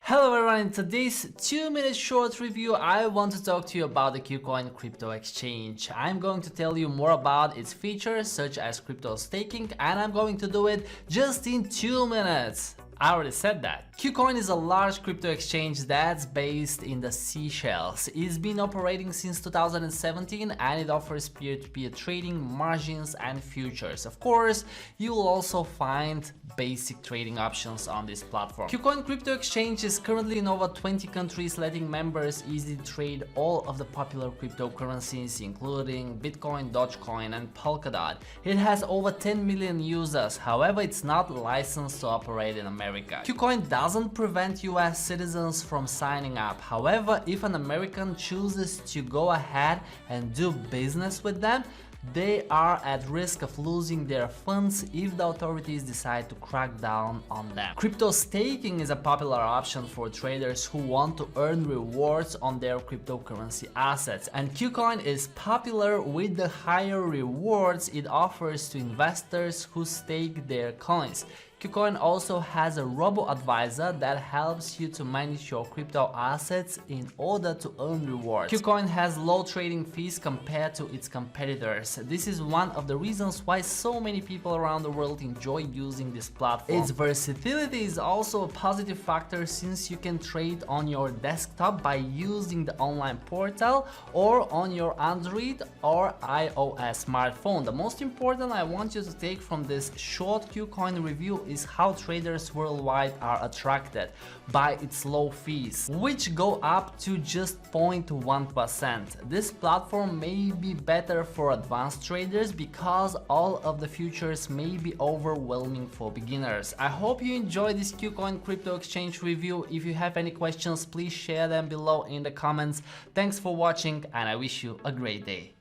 Hello everyone, in today's 2-minute short review I want to talk to you about the Kucoin Crypto Exchange. I'm going to tell you more about its features such as crypto staking, and I'm going to do it just in 2 minutes. I already said that. Kucoin is a large crypto exchange that's based in the Seychelles. It's been operating since 2017 and it offers peer-to-peer trading, margins and futures. Of course, you will also find basic trading options on this platform. Kucoin Crypto Exchange is currently in over 20 countries, letting members easily trade all of the popular cryptocurrencies including Bitcoin, Dogecoin and Polkadot. It has over 10 million users, however it's not licensed to operate in America. Kucoin doesn't prevent US citizens from signing up. However, if an American chooses to go ahead and do business with them, they are at risk of losing their funds if the authorities decide to crack down on them. Crypto staking is a popular option for traders who want to earn rewards on their cryptocurrency assets, and Kucoin is popular with the higher rewards it offers to investors who stake their coins. Kucoin also has a Robo Advisor that helps you to manage your crypto assets in order to earn rewards. Kucoin has low trading fees compared to its competitors. This is one of the reasons why so many people around the world enjoy using this platform. Its versatility is also a positive factor since you can trade on your desktop by using the online portal or on your Android or iOS smartphone. The most important I want you to take from this short Kucoin review is how traders worldwide are attracted by its low fees, which go up to just 0.1%. This platform may be better for advanced traders because all of the features may be overwhelming for beginners. I hope you enjoyed this Kucoin Crypto Exchange review. If you have any questions, please share them below in the comments. Thanks for watching and I wish you a great day.